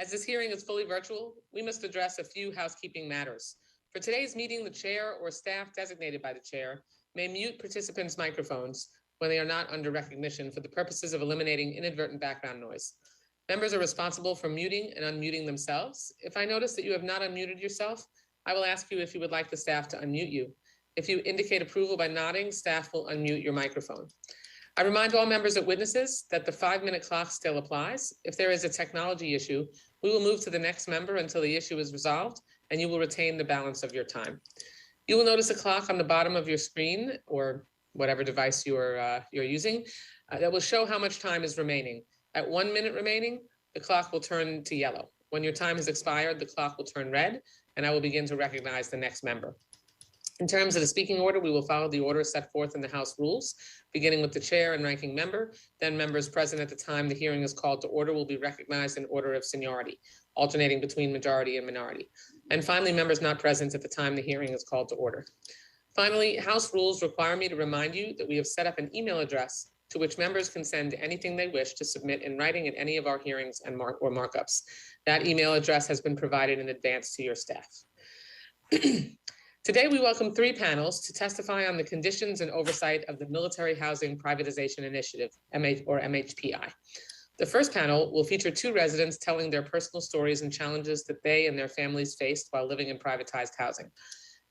As this hearing is fully virtual, we must address a few housekeeping matters. For today's meeting, the chair or staff designated by the chair may mute participants' microphones when they are not under recognition for the purposes of eliminating inadvertent background noise. Members are responsible for muting and unmuting themselves. If I notice that you have not unmuted yourself, I will ask you if you would like the staff to unmute you. If you indicate approval by nodding, staff will unmute your microphone. I remind all members and witnesses that the 5-minute clock still applies. If there is a technology issue, we will move to the next member until the issue is resolved, and you will retain the balance of your time. You will notice a clock on the bottom of your screen or whatever device you're using that will show how much time is remaining. At 1 minute remaining, the clock will turn to yellow. When your time has expired, the clock will turn red, and I will begin to recognize the next member. In terms of the speaking order, we will follow the order set forth in the House rules, beginning with the chair and ranking member. Then members present at the time the hearing is called to order will be recognized in order of seniority, alternating between majority and minority. And finally, members not present at the time the hearing is called to order. Finally, House rules require me to remind you that we have set up an email address to which members can send anything they wish to submit in writing at any of our hearings and markups. That email address has been provided in advance to your staff. Today, we welcome 3 panels to testify on the conditions and oversight of the Military Housing Privatization Initiative, MHPI. The first panel will feature 2 residents telling their personal stories and challenges that they and their families faced while living in privatized housing.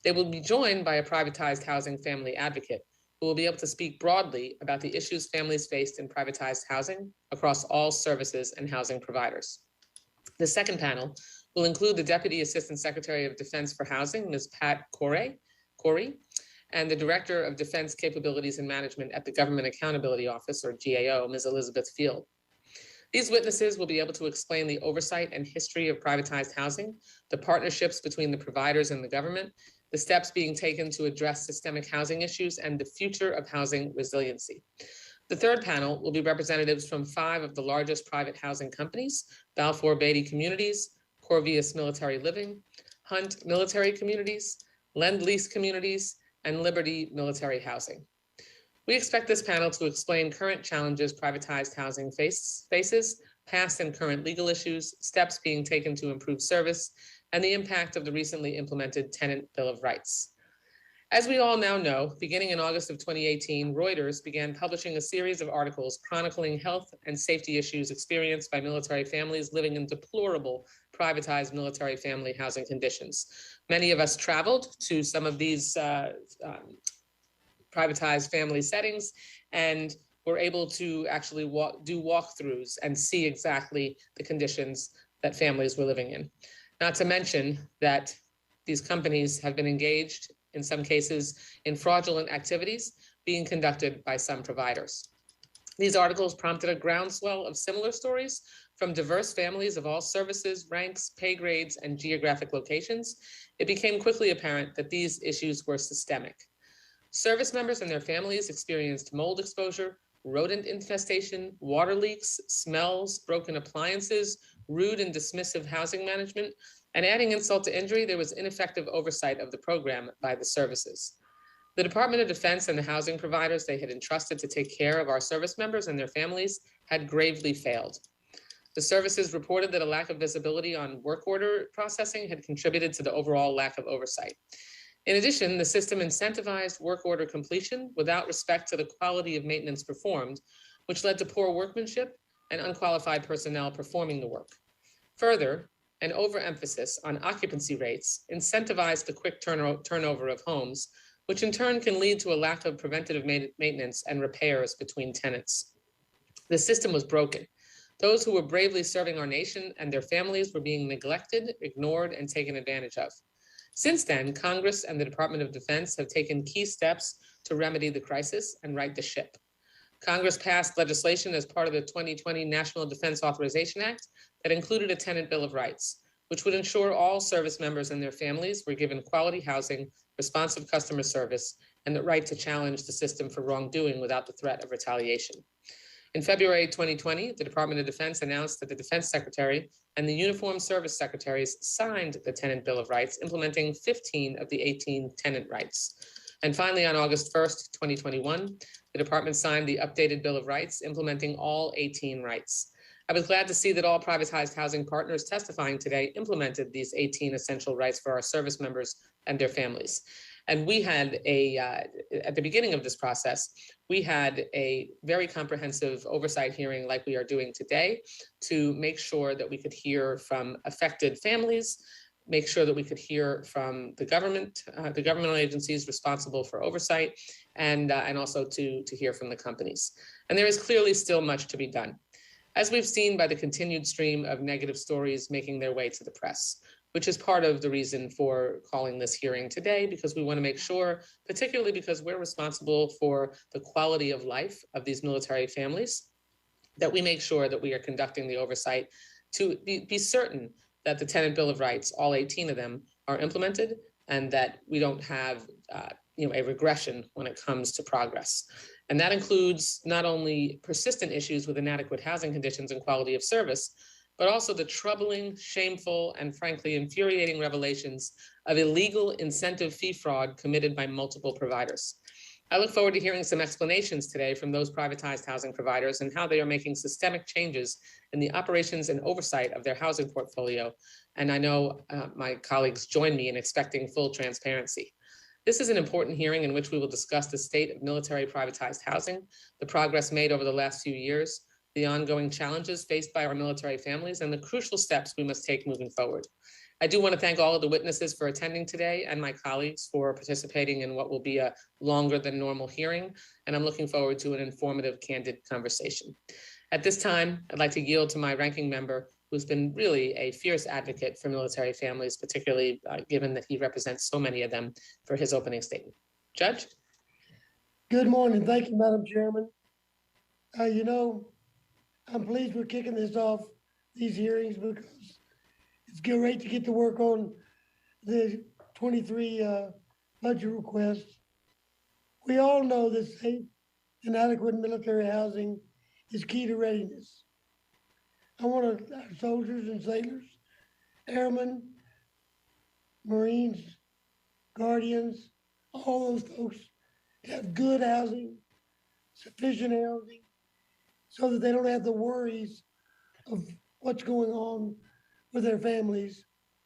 They will be joined by a privatized housing family advocate who will be able to speak broadly about the issues families faced in privatized housing across all services and housing providers. The second panel will include the Deputy Assistant Secretary of Defense for Housing, Ms. Pat Coury, and the Director of Defense Capabilities and Management at the Government Accountability Office, or GAO, Ms. Elizabeth Field. These witnesses will be able to explain the oversight and history of privatized housing, the partnerships between the providers and the government, the steps being taken to address systemic housing issues, and the future of housing resiliency. The third panel will be representatives from 5 of the largest private housing companies: Balfour Beatty Communities, Corvius Military Living, Hunt Military Communities, Lend-Lease Communities, and Liberty Military Housing. We expect this panel to explain current challenges privatized housing faces, past and current legal issues, steps being taken to improve service, and the impact of the recently implemented Tenant Bill of Rights. As we all now know, beginning in August of 2018, Reuters began publishing a series of articles chronicling health and safety issues experienced by military families living in deplorable privatized military family housing conditions. Many of us traveled to some of these privatized family settings and were able to actually do walkthroughs and see exactly the conditions that families were living in. Not to mention that these companies have been engaged in some cases in fraudulent activities being conducted by some providers. These articles prompted a groundswell of similar stories from diverse families of all services, ranks, pay grades, and geographic locations. It became quickly apparent that these issues were systemic. Service members and their families experienced mold exposure, rodent infestation, water leaks, smells, broken appliances, rude and dismissive housing management, and adding insult to injury, there was ineffective oversight of the program by the services. The Department of Defense and the housing providers they had entrusted to take care of our service members and their families had gravely failed. The services reported that a lack of visibility on work order processing had contributed to the overall lack of oversight. In addition, the system incentivized work order completion without respect to the quality of maintenance performed, which led to poor workmanship and unqualified personnel performing the work. Further, an overemphasis on occupancy rates incentivized the quick turnover of homes, which in turn can lead to a lack of preventative maintenance and repairs between tenants. The system was broken. Those who were bravely serving our nation and their families were being neglected, ignored, and taken advantage of. Since then, Congress and the Department of Defense have taken key steps to remedy the crisis and right the ship. Congress passed legislation as part of the 2020 National Defense Authorization Act that included a Tenant Bill of Rights, which would ensure all service members and their families were given quality housing, responsive customer service, and the right to challenge the system for wrongdoing without the threat of retaliation. In February 2020, the Department of Defense announced that the Defense Secretary and the Uniformed Service Secretaries signed the Tenant Bill of Rights, implementing 15 of the 18 tenant rights. And finally, on August 1st, 2021, the department signed the updated Bill of Rights, implementing all 18 rights. I was glad to see that all privatized housing partners testifying today implemented these 18 essential rights for our service members and their families. And we had at the beginning of this process, we had a very comprehensive oversight hearing like we are doing today to make sure that we could hear from affected families, make sure that we could hear from the governmental agencies responsible for oversight, and also to hear from the companies. And there is clearly still much to be done, as we've seen by the continued stream of negative stories making their way to the press, which is part of the reason for calling this hearing today, because we want to make sure, particularly because we're responsible for the quality of life of these military families, that we make sure that we are conducting the oversight to be certain that the Tenant Bill of Rights, all 18 of them, are implemented, and that we don't have a regression when it comes to progress. And that includes not only persistent issues with inadequate housing conditions and quality of service, but also the troubling, shameful, and frankly infuriating revelations of illegal incentive fee fraud committed by multiple providers. I look forward to hearing some explanations today from those privatized housing providers and how they are making systemic changes in the operations and oversight of their housing portfolio. And I know my colleagues join me in expecting full transparency. This is an important hearing in which we will discuss the state of military privatized housing, the progress made over the last few years, the ongoing challenges faced by our military families, and the crucial steps we must take moving forward. I do want to thank all of the witnesses for attending today and my colleagues for participating in what will be a longer than normal hearing, and I'm looking forward to an informative, candid conversation. At this time, I'd like to yield to my ranking member, who's been really a fierce advocate for military families, particularly given that he represents so many of them, for his opening statement. Judge? Good morning. Thank you, Madam Chairman. I'm pleased we're kicking this off, these hearings, because it's great to get to work on the 23 budget requests. We all know that safe and adequate military housing is key to readiness. I want our soldiers and sailors, airmen, Marines, Guardians, all those folks to have good housing, sufficient housing, so that they don't have the worries of what's going on with their families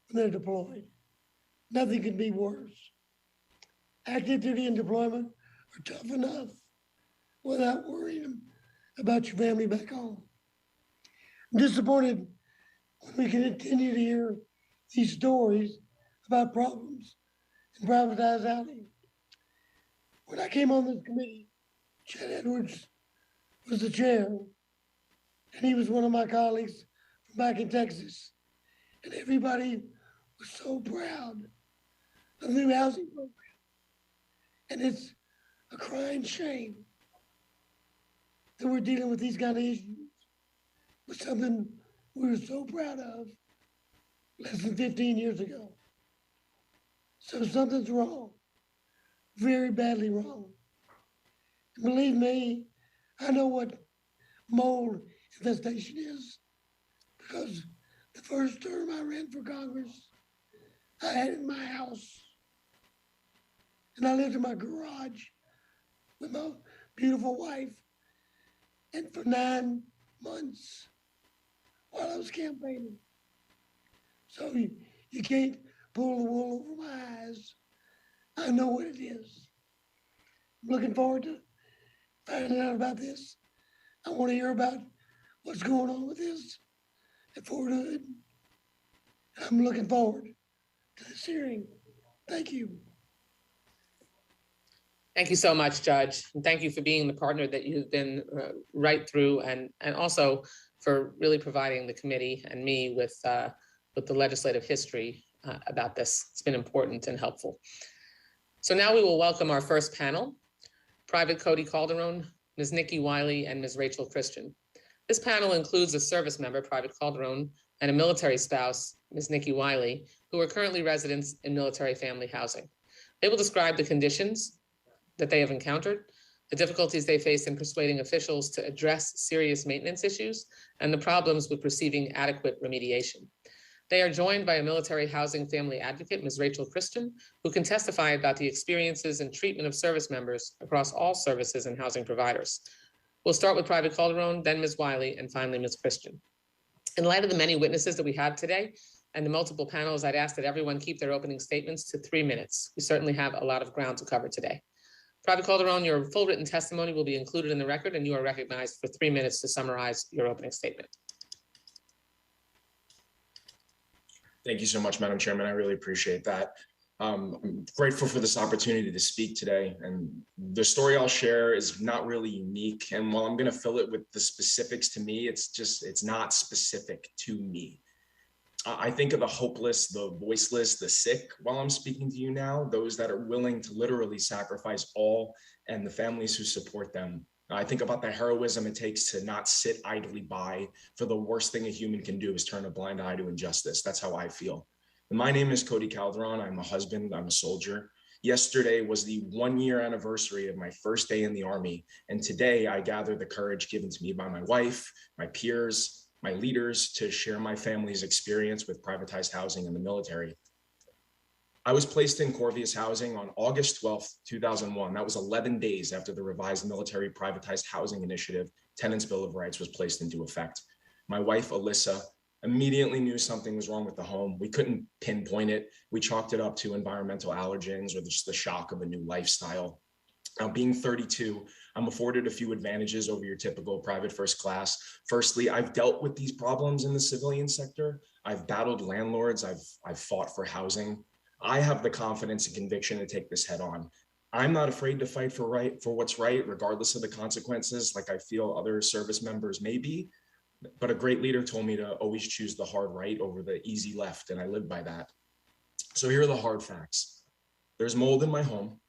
when they're deployed. Nothing can be worse. Active duty and deployment are tough enough without worrying about your family back home. I'm disappointed when we continue to hear these stories about problems in privatized housing. When I came on this committee, Chad Edwards was the chair, and he was one of my colleagues from back in Texas. And everybody was so proud of the new housing program. And it's a crying shame that we're dealing with these kind of issues with something we were so proud of less than 15 years ago. So something's wrong, very badly wrong. And believe me, I know what mold infestation is, because the first term I ran for Congress, I had it in my house. And I lived in my garage with my beautiful wife. And for 9 months while I was campaigning. So you can't pull the wool over my eyes. I know what it is. I'm looking forward to finding out about this. I want to hear about what's going on with this at Fort Hood. I'm looking forward to this hearing. Thank you. Thank you so much, Judge. And thank you for being the partner that you've been right through, and also for really providing the committee and me with the legislative history about this. It's been important and helpful. So now we will welcome our first panel, Private Cody Calderon, Ms. Nikki Wiley, and Ms. Rachel Christian. This panel includes a service member, Private Calderon, and a military spouse, Ms. Nikki Wiley, who are currently residents in military family housing. They will describe the conditions that they have encountered, the difficulties they face in persuading officials to address serious maintenance issues, and the problems with receiving adequate remediation. They are joined by a military housing family advocate, Ms. Rachel Christian, who can testify about the experiences and treatment of service members across all services and housing providers. We'll start with Private Calderon, then Ms. Wiley, and finally Ms. Christian. In light of the many witnesses that we have today and the multiple panels, I'd ask that everyone keep their opening statements to 3 minutes. We certainly have a lot of ground to cover today. Private Calderon, your full written testimony will be included in the record, and you are recognized for 3 minutes to summarize your opening statement. Thank you so much, Madam Chairman. I really appreciate that. I'm grateful for this opportunity to speak today. And the story I'll share is not really unique. And while I'm going to fill it with the specifics to me, it's not specific to me. I think of the hopeless, the voiceless, the sick while I'm speaking to you now, those that are willing to literally sacrifice all and the families who support them. I think about the heroism it takes to not sit idly by, for the worst thing a human can do is turn a blind eye to injustice. That's how I feel. And my name is Cody Calderon. I'm a husband. I'm a soldier. Yesterday was the 1-year anniversary of my first day in the Army. And today I gather the courage given to me by my wife, my peers, my leaders to share my family's experience with privatized housing in the military. I was placed in Corvius housing on August 12th, 2001. That was 11 days after the revised military privatized housing initiative, Tenants' Bill of Rights, was placed into effect. My wife, Alyssa, immediately knew something was wrong with the home. We couldn't pinpoint it. We chalked it up to environmental allergens or just the shock of a new lifestyle. Now, being 32, I'm afforded a few advantages over your typical private first class. Firstly, I've dealt with these problems in the civilian sector. I've battled landlords. I've fought for housing. I have the confidence and conviction to take this head on. I'm not afraid to fight for what's right, regardless of the consequences, like I feel other service members may be. But a great leader told me to always choose the hard right over the easy left, and I live by that. So here are the hard facts. There's mold in my home.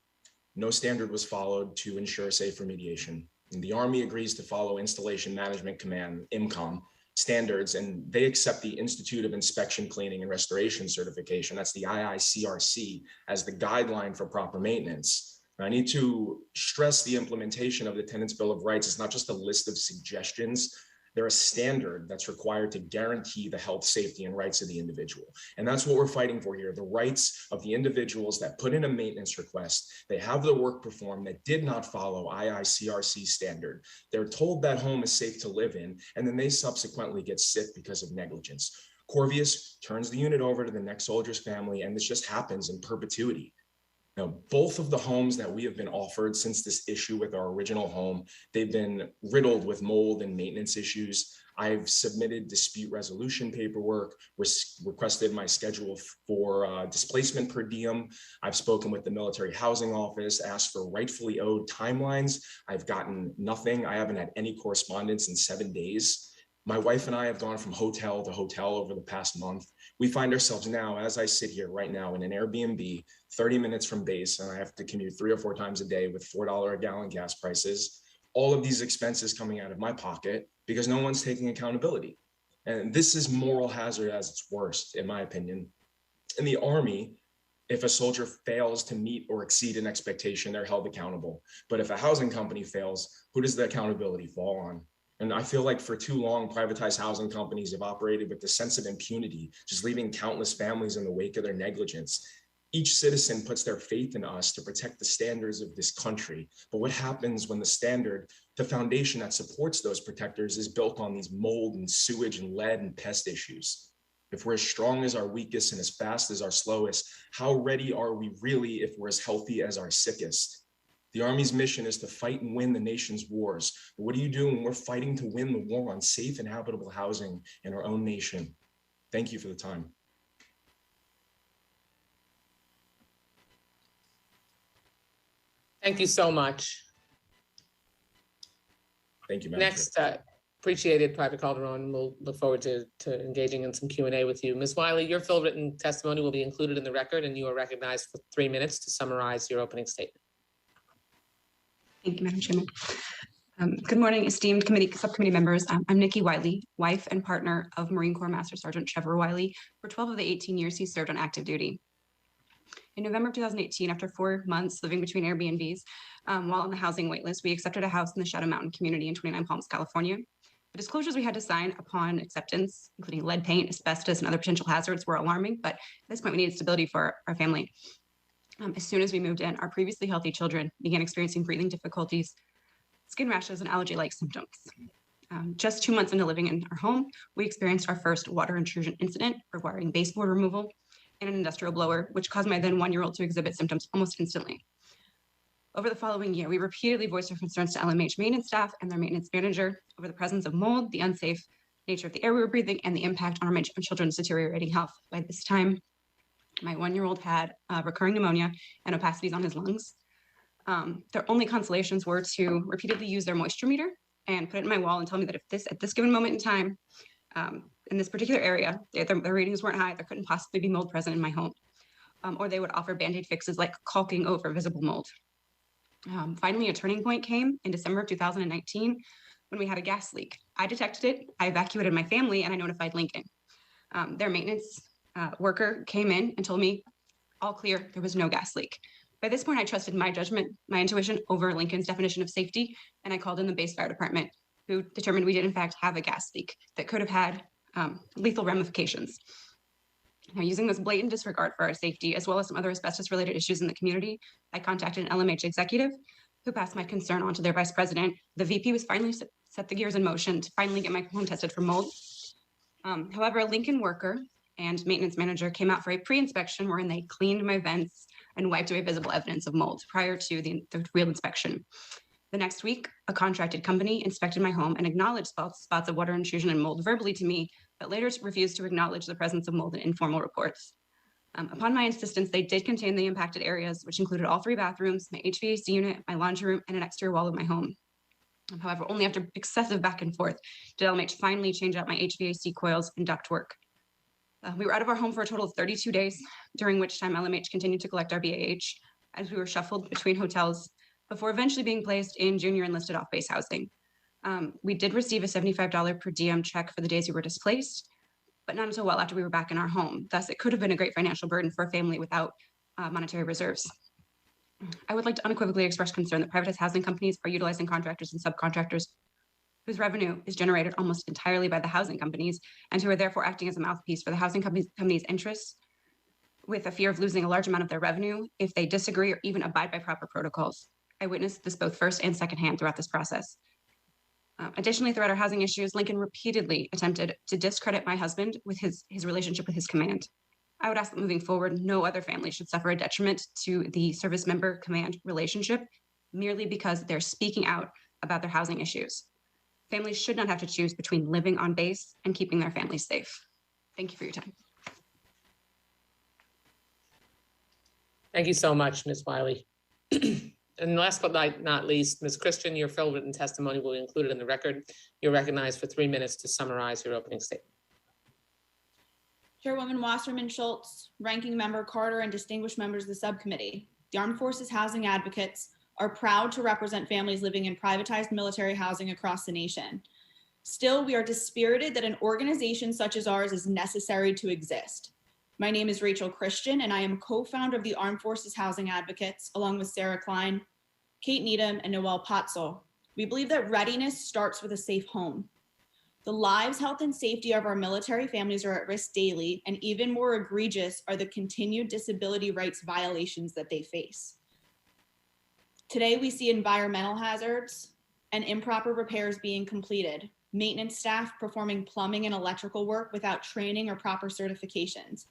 No standard was followed to ensure safe remediation. And the Army agrees to follow Installation Management Command, IMCOM, standards, and they accept the Institute of Inspection, Cleaning, and Restoration certification, that's the IICRC, as the guideline for proper maintenance. And I need to stress the implementation of the Tenants' Bill of Rights is not just a list of suggestions. They're a standard that's required to guarantee the health, safety, and rights of the individual. And that's what we're fighting for here, the rights of the individuals that put in a maintenance request. They have the work performed that did not follow IICRC standard. They're told that home is safe to live in, and then they subsequently get sick because of negligence. Corvius turns the unit over to the next soldier's family, and this just happens in perpetuity. Now, both of the homes that we have been offered since this issue with our original home, they've been riddled with mold and maintenance issues. I've submitted dispute resolution paperwork, requested my schedule for displacement per diem. I've spoken with the military housing office, asked for rightfully owed timelines. I've gotten nothing. I haven't had any correspondence in 7 days. My wife and I have gone from hotel to hotel over the past month. We find ourselves now, as I sit here right now in an Airbnb, 30 minutes from base, and I have to commute 3 or 4 times a day with $4 a gallon gas prices. All of these expenses coming out of my pocket because no one's taking accountability. And this is moral hazard at its worst, in my opinion. In the Army, if a soldier fails to meet or exceed an expectation, they're held accountable. But if a housing company fails, who does the accountability fall on? And I feel like for too long, privatized housing companies have operated with the sense of impunity, just leaving countless families in the wake of their negligence. Each citizen puts their faith in us to protect the standards of this country. But what happens when the standard, the foundation that supports those protectors, is built on these mold and sewage and lead and pest issues? If we're as strong as our weakest and as fast as our slowest, how ready are we really if we're as healthy as our sickest? The Army's mission is to fight and win the nation's wars. But what do you do when we're fighting to win the war on safe and habitable housing in our own nation? Thank you for the time. Thank you so much. Thank you, Madam Next, appreciated Private Calderon. We'll look forward to engaging in some Q&A with you. Ms. Wiley, your full written testimony will be included in the record, and you are recognized for 3 minutes to summarize your opening statement. Thank you, Madam Chairman. Good morning, esteemed subcommittee members. I'm Nikki Wiley, wife and partner of Marine Corps Master Sergeant Trevor Wiley. For 12 of the 18 years he served on active duty. In November of 2018, after 4 months living between Airbnbs, while on the housing waitlist, we accepted a house in the Shadow Mountain community in 29 Palms, California. The disclosures we had to sign upon acceptance, including lead paint, asbestos, and other potential hazards, were alarming, but at this point we needed stability for our family. As soon as we moved in, our previously healthy children began experiencing breathing difficulties, skin rashes, and allergy-like symptoms. Just 2 months into living in our home, we experienced our first water intrusion incident requiring baseboard removal and an industrial blower, which caused my then 1-year-old to exhibit symptoms almost instantly. Over the following year, we repeatedly voiced our concerns to LMH maintenance staff and their maintenance manager over the presence of mold, the unsafe nature of the air we were breathing, and the impact on our children's deteriorating health. By this time, my 1-year-old had recurring pneumonia and opacities on his lungs. Their only consolations were to repeatedly use their moisture meter and put it in my wall and tell me that if at this given moment in time, in this particular area, their readings weren't high, there couldn't possibly be mold present in my home. Or they would offer Band-Aid fixes like caulking over visible mold. Finally, a turning point came in December of 2019 when we had a gas leak. I detected it, I evacuated my family, and I notified Lincoln. Their maintenance worker came in and told me, all clear, there was no gas leak. By this point, I trusted my judgment, my intuition over Lincoln's definition of safety, and I called in the base fire department, who determined we did in fact have a gas leak that could have had lethal ramifications. Now, using this blatant disregard for our safety, as well as some other asbestos-related issues in the community, I contacted an LMH executive who passed my concern on to their vice president. The VP was finally set the gears in motion to finally get my home tested for mold. However, a Lincoln worker and maintenance manager came out for a pre-inspection wherein they cleaned my vents and wiped away visible evidence of mold prior to the real inspection. The next week, a contracted company inspected my home and acknowledged spots of water intrusion and mold verbally to me, but later refused to acknowledge the presence of mold in informal reports. Upon my insistence, they did contain the impacted areas, which included all 3 bathrooms, my HVAC unit, my laundry room, and an exterior wall of my home. However, only after excessive back and forth did LMH finally change out my HVAC coils and ductwork. We were out of our home for a total of 32 days, during which time LMH continued to collect our BAH as we were shuffled between hotels before eventually being placed in junior enlisted off-base housing. We did receive a $75 per diem check for the days we were displaced, but not until well after we were back in our home. Thus, it could have been a great financial burden for a family without monetary reserves. I would like to unequivocally express concern that privatized housing companies are utilizing contractors and subcontractors whose revenue is generated almost entirely by the housing companies and who are therefore acting as a mouthpiece for the housing companies' interests with a fear of losing a large amount of their revenue if they disagree or even abide by proper protocols. I witnessed this both first and secondhand throughout this process. Additionally, throughout our housing issues, Lincoln repeatedly attempted to discredit my husband with his relationship with his command. I would ask that moving forward, no other family should suffer a detriment to the service member command relationship merely because they're speaking out about their housing issues. Families should not have to choose between living on base and keeping their families safe. Thank you for your time. Thank you so much, Ms. Wiley. And last but not least, Ms. Christian, your full written testimony will be included in the record. You're recognized for 3 minutes to summarize your opening statement. Chairwoman Wasserman Schultz, Ranking Member Carter, and distinguished members of the subcommittee. The Armed Forces Housing Advocates are proud to represent families living in privatized military housing across the nation. Still, we are dispirited that an organization such as ours is necessary to exist. My name is Rachel Christian, and I am co-founder of the Armed Forces Housing Advocates, along with Sarah Klein, Kate Needham, and Noelle Potzel. We believe that readiness starts with a safe home. The lives, health, and safety of our military families are at risk daily, and even more egregious are the continued disability rights violations that they face. Today, we see environmental hazards and improper repairs being completed, maintenance staff performing plumbing and electrical work without training or proper certifications.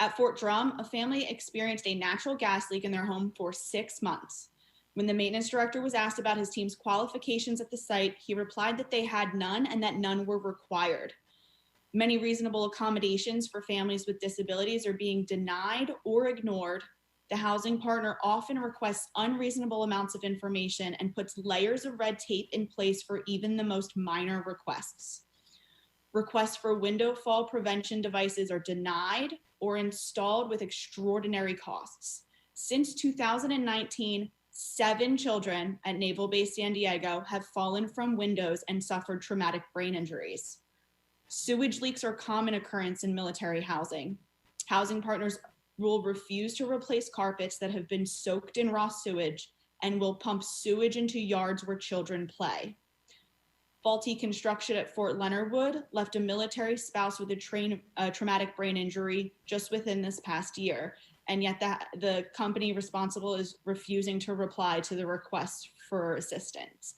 At Fort Drum, a family experienced a natural gas leak in their home for 6 months. When the maintenance director was asked about his team's qualifications at the site, he replied that they had none and that none were required. Many reasonable accommodations for families with disabilities are being denied or ignored. The housing partner often requests unreasonable amounts of information and puts layers of red tape in place for even the most minor requests. Requests for window fall prevention devices are denied or installed with extraordinary costs. Since 2019, 7 children at Naval Base San Diego have fallen from windows and suffered traumatic brain injuries. Sewage leaks are a common occurrence in military housing. Housing partners will refuse to replace carpets that have been soaked in raw sewage and will pump sewage into yards where children play. Faulty construction at Fort Leonard Wood left a military spouse with a traumatic brain injury just within this past year, and yet the company responsible is refusing to reply to the request for assistance.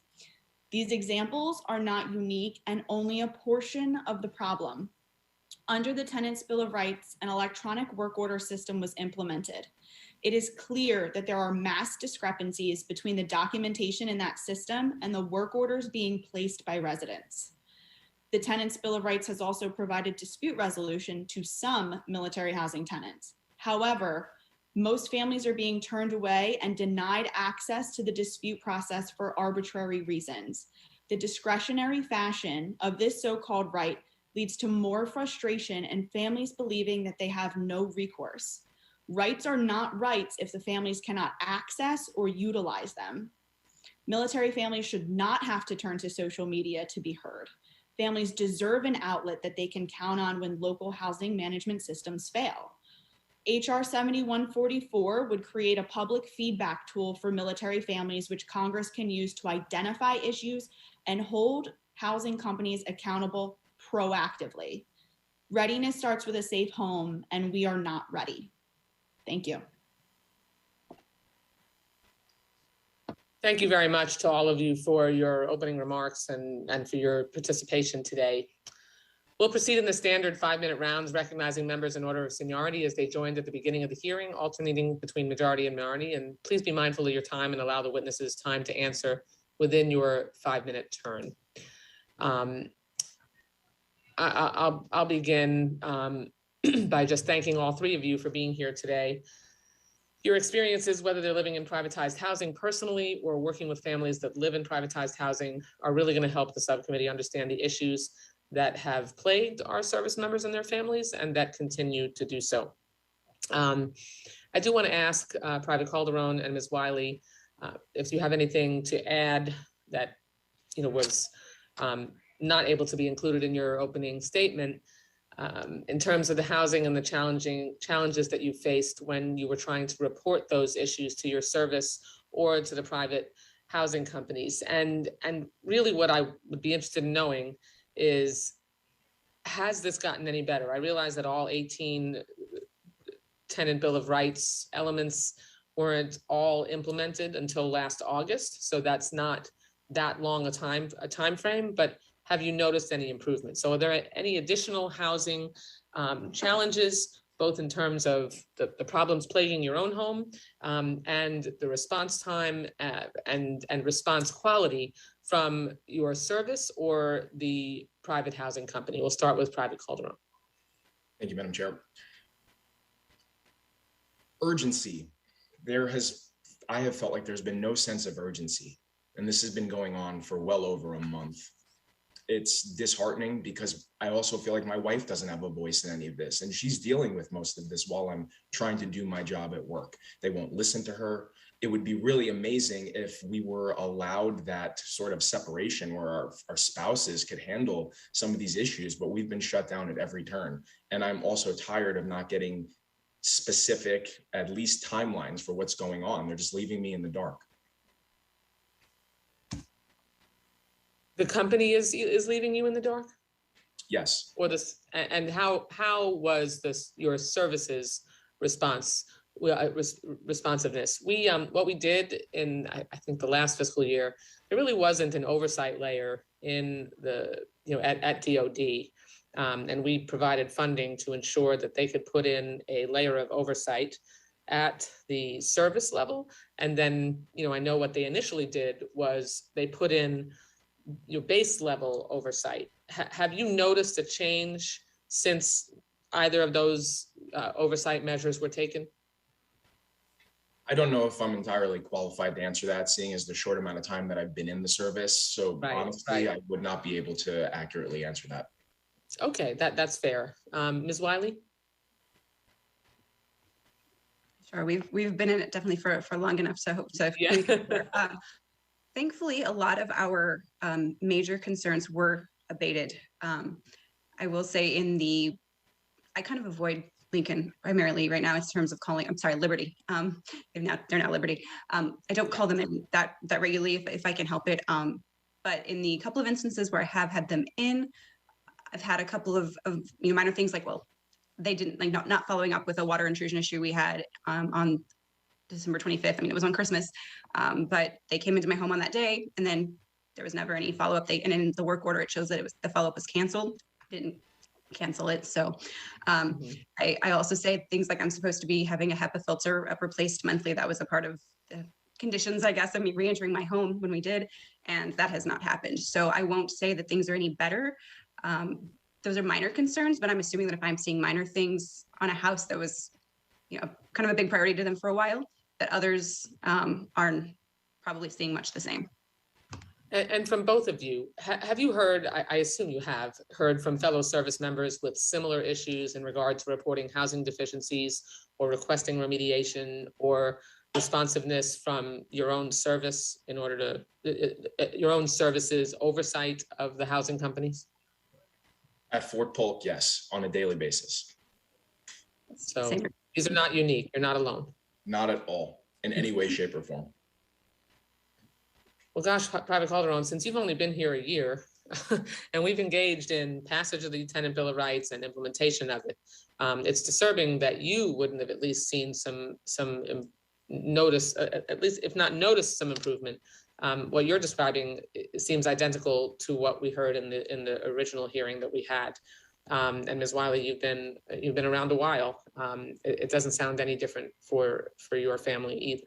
These examples are not unique and only a portion of the problem. Under the Tenants' Bill of Rights, an electronic work order system was implemented. It is clear that there are mass discrepancies between the documentation in that system and the work orders being placed by residents. The Tenants' Bill of Rights has also provided dispute resolution to some military housing tenants. However, most families are being turned away and denied access to the dispute process for arbitrary reasons. The discretionary fashion of this so-called right leads to more frustration and families believing that they have no recourse. Rights are not rights if the families cannot access or utilize them. Military families should not have to turn to social media to be heard. Families deserve an outlet that they can count on when local housing management systems fail. HR 7144 would create a public feedback tool for military families, which Congress can use to identify issues and hold housing companies accountable proactively. Readiness starts with a safe home, and we are not ready. Thank you. Thank you very much to all of you for your opening remarks and for your participation today. We'll proceed in the standard 5-minute rounds, recognizing members in order of seniority as they joined at the beginning of the hearing, alternating between majority and minority. And please be mindful of your time and allow the witnesses time to answer within your 5-minute turn. I'll begin by just thanking all three of you for being here today. Your experiences, whether they're living in privatized housing personally or working with families that live in privatized housing, are really going to help the subcommittee understand the issues that have plagued our service members and their families and that continue to do so. I do want to ask Private Calderon and Ms. Wiley if you have anything to add that was not able to be included in your opening statement in terms of the housing and the challenges that you faced when you were trying to report those issues to your service or to the private housing companies. And really what I would be interested in knowing is, has this gotten any better? I realize that all 18 Tenant Bill of Rights elements weren't all implemented until last August, so that's not that long a time frame, but have you noticed any improvement? So are there any additional housing challenges, both in terms of the problems plaguing your own home and the response time and response quality from your service or the private housing company? We'll start with Private Calderon. Thank you, Madam Chair. Urgency. I have felt like there's been no sense of urgency, and this has been going on for well over a month. It's disheartening because I also feel like my wife doesn't have a voice in any of this, and she's dealing with most of this while I'm trying to do my job at work. They won't listen to her. It would be really amazing if we were allowed that sort of separation where our spouses could handle some of these issues, but we've been shut down at every turn. And I'm also tired of not getting specific, at least timelines for what's going on. They're just leaving me in the dark. The company is leaving you in the dark? Yes. Or this, and how was this your services responsiveness? We what we did in I think the last fiscal year, there really wasn't an oversight layer in the at DoD, and we provided funding to ensure that they could put in a layer of oversight at the service level, and then I know what they initially did was they put in your base level oversight. Have you noticed a change since either of those oversight measures were taken? I don't know if I'm entirely qualified to answer that, seeing as the short amount of time that I've been in the service. So honestly, I would not be able to accurately answer that. Okay, that's fair. Ms. Wiley? Sure, we've been in it definitely for long enough, so I hope so. Yeah. Thankfully, a lot of our major concerns were abated. I will say I kind of avoid Lincoln primarily right now in terms of calling, I'm sorry, Liberty. They're now Liberty. I don't call them in that regularly if I can help it. But in the couple of instances where I have had them in, I've had a couple of minor things like, well, they didn't not following up with a water intrusion issue we had on December 25th. I mean, it was on Christmas, but they came into my home on that day and then there was never any follow-up. And in the work order, it shows that the follow-up was canceled. Didn't cancel it. So I also say things like I'm supposed to be having a HEPA filter replaced monthly. That was a part of the conditions, I guess, of me re-entering my home when we did, and that has not happened. So I won't say that things are any better. Those are minor concerns, but I'm assuming that if I'm seeing minor things on a house that was, kind of a big priority to them for a while, that others aren't probably seeing much the same. And from both of you, have you heard, I assume you have heard from fellow service members with similar issues in regard to reporting housing deficiencies or requesting remediation or responsiveness from your own service in order to, your own services oversight of the housing companies? At Fort Polk, yes, on a daily basis. So these are not unique. You're not alone. Not at all, in any way, shape, or form. Well, gosh, Private Calderon, since you've only been here a year and we've engaged in passage of the Tenant Bill of Rights and implementation of it, it's disturbing that you wouldn't have at least seen some notice, at least if not noticed some improvement. What you're describing seems identical to what we heard in the original hearing that we had. And Ms. Wiley, you've been around a while. It doesn't sound any different for your family either.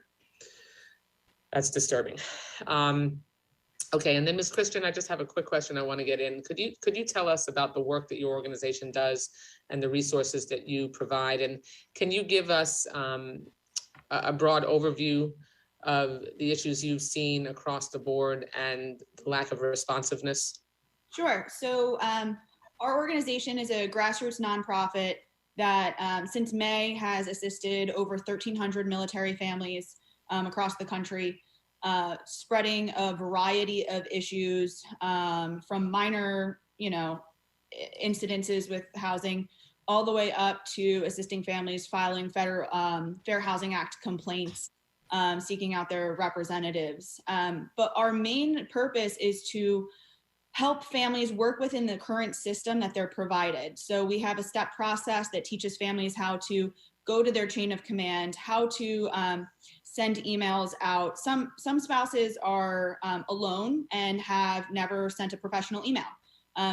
That's disturbing. Okay, and then Ms. Christian, I just have a quick question I want to get in. Could you tell us about the work that your organization does and the resources that you provide? And can you give us a broad overview of the issues you've seen across the board and the lack of responsiveness? Sure. So our organization is a grassroots nonprofit that since May has assisted over 1,300 military families across the country, spreading a variety of issues from minor, incidences with housing all the way up to assisting families filing Fair Housing Act complaints, seeking out their representatives. But our main purpose is to help families work within the current system that they're provided. So we have a step process that teaches families how to go to their chain of command, how to send emails out. Some spouses are alone and have never sent a professional email.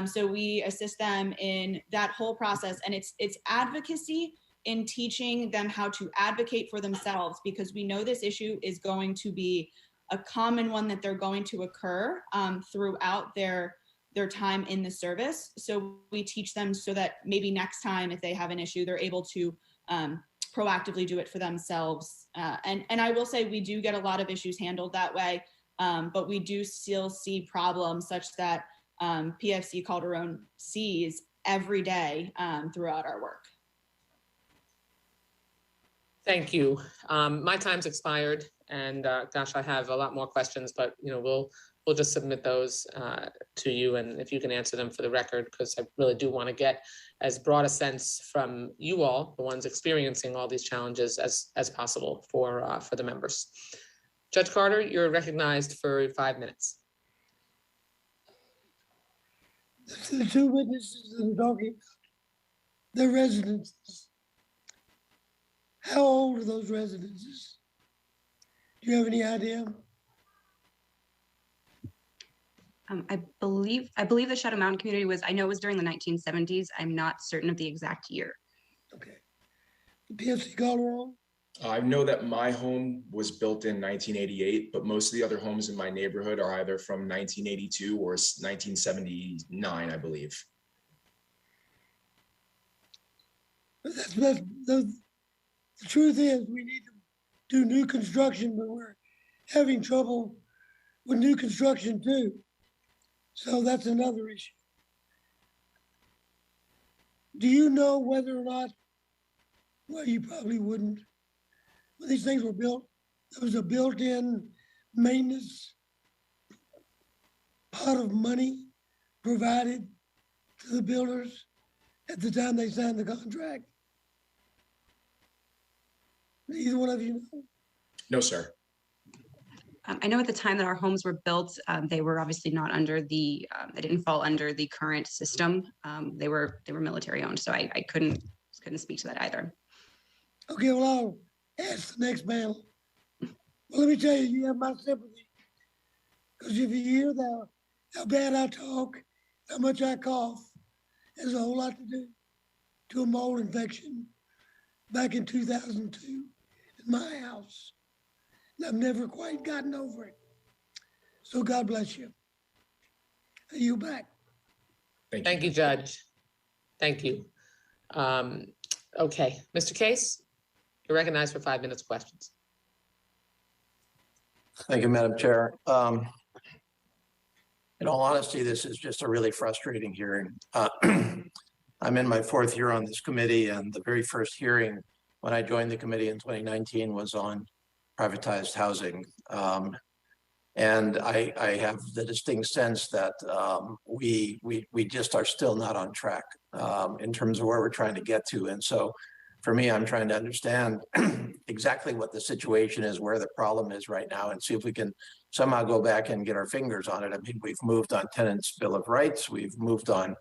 So we assist them in that whole process, and it's advocacy in teaching them how to advocate for themselves, because we know this issue is going to be a common one that they're going to occur throughout their time in the service. So we teach them so that maybe next time if they have an issue, they're able to proactively do it for themselves. And I will say we do get a lot of issues handled that way, but we do still see problems such that PFC Calderon sees every day throughout our work. Thank you. My time's expired, and gosh, I have a lot more questions, but we'll just submit those to you, and if you can answer them for the record, because I really do want to get as broad a sense from you all, the ones experiencing all these challenges, as possible for the members. Judge Carter, you're recognized for 5 minutes. The two witnesses that are talking about their residences. How old are those residences? Do you have any idea? I believe the Shadow Mountain community was, I know it was during the 1970s. I'm not certain of the exact year. Okay. PFC Calderon? I know that my home was built in 1988, but most of the other homes in my neighborhood are either from 1982 or 1979, I believe. The truth is we need to do new construction, but we're having trouble with new construction too. So that's another issue. Do you know whether or not, well, you probably wouldn't, when these things were built, there was a built-in maintenance pot of money provided to the builders at the time they signed the contract? Either one of you know? No, sir. I know at the time that our homes were built, they were obviously not under they didn't fall under the current system. They were military owned, so I couldn't speak to that either. Okay, well, I'll ask the next panel. Well, let me tell you, you have my sympathy. Because if you hear how bad I talk, how much I cough, has a whole lot to do to a mold infection back in 2002 in my house. And I've never quite gotten over it. So God bless you. Are you back? Thank you, Judge. Thank you. Okay, Mr. Case, you're recognized for 5 minutes questions. Thank you, Madam Chair. In all honesty, this is just a really frustrating hearing. I'm in my 4th year on this committee, and the very first hearing when I joined the committee in 2019 was on privatized housing. And I have the distinct sense that we just are still not on track in terms of where we're trying to get to. And so for me, I'm trying to understand exactly what the situation is, where the problem is right now, and see if we can somehow go back and get our fingers on it. I mean, we've moved on Tenants' Bill of Rights. We've moved on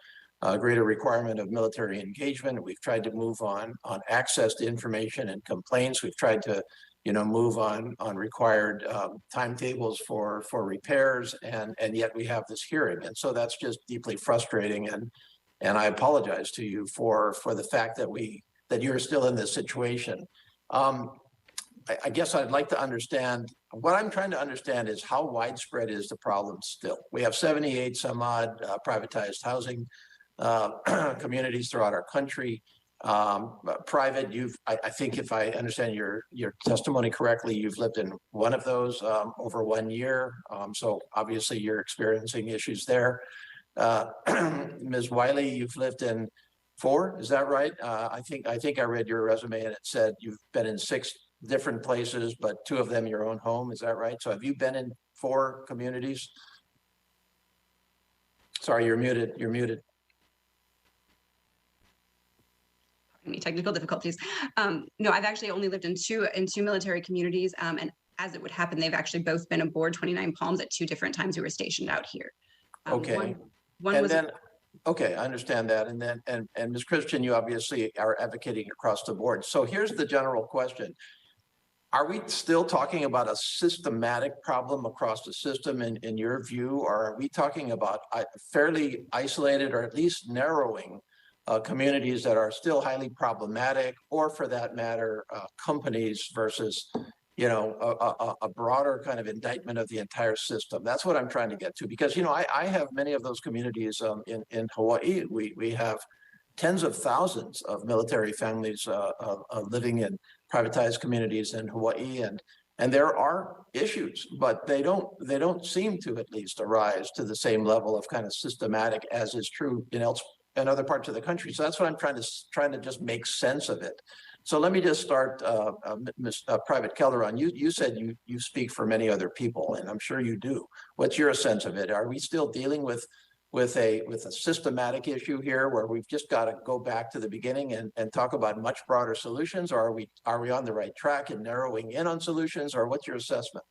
greater requirement of military engagement. We've tried to move on access to information and complaints. We've tried to move on required timetables for repairs, and yet we have this hearing. And so that's just deeply frustrating. And I apologize to you for the fact that you're still in this situation. I guess I'd like to understand, what I'm trying to understand is how widespread is the problem still? We have 78 some odd privatized housing communities throughout our country. Private, I think if I understand your testimony correctly, you've lived in one of those over 1 year. So obviously you're experiencing issues there. Ms. Wiley, you've lived in 4, is that right? I think I read your resume and it said you've been in 6 different places, but 2 of them your own home, is that right? So have you been in 4 communities? Sorry, you're muted. Technical difficulties. No, I've actually only lived in two military communities, and as it would happen, they've actually both been aboard 29 Palms at 2 different times we were stationed out here. Okay. Okay, I understand that. And then, and Ms. Christian, you obviously are advocating across the board. So here's the general question. Are we still talking about a systematic problem across the system in your view, or are we talking about fairly isolated or at least narrowing communities that are still highly problematic, or for that matter, companies versus, a broader kind of indictment of the entire system? That's what I'm trying to get to, because, I have many of those communities in Hawaii. We have tens of thousands of military families living in privatized communities in Hawaii, and there are issues, but they don't seem to at least arise to the same level of kind of systematic as is true in other parts of the country. So that's what I'm trying to just make sense of it. So let me just start, Ms. Private Kelleron. You said you speak for many other people, and I'm sure you do. What's your sense of it? Are we still dealing with a systematic issue here, where we've just got to go back to the beginning and talk about much broader solutions, or are we on the right track and narrowing in on solutions, or what's your assessment?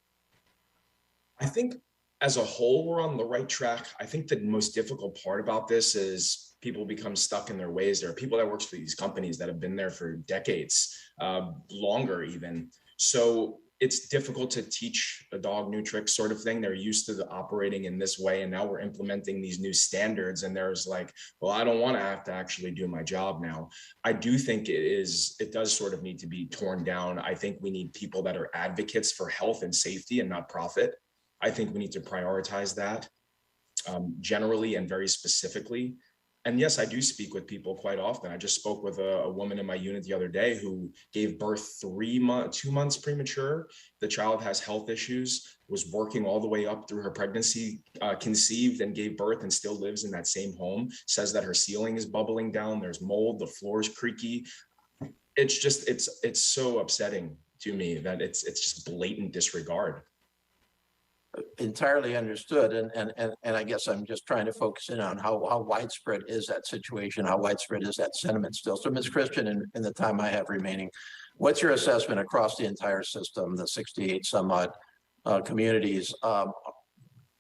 I think as a whole, we're on the right track. I think the most difficult part about this is people become stuck in their ways. There are people that work for these companies that have been there for decades, longer even. So it's difficult to teach a dog new tricks sort of thing. They're used to operating in this way, and now we're implementing these new standards, and there's like, well, I don't want to have to actually do my job now. I do think it does sort of need to be torn down. I think we need people that are advocates for health and safety and not profit. I think we need to prioritize that generally and very specifically. And yes, I do speak with people quite often. I just spoke with a woman in my unit the other day who gave birth 2 months premature. The child has health issues, was working all the way up through her pregnancy, conceived and gave birth, and still lives in that same home. Says that her ceiling is bubbling down. There's mold, the floor is creaky. It's just, it's so upsetting to me that it's just blatant disregard. Entirely understood, and I guess I'm just trying to focus in on how widespread is that situation, how widespread is that sentiment still. So, Ms. Christian, in the time I have remaining, what's your assessment across the entire system, the 68 some odd communities?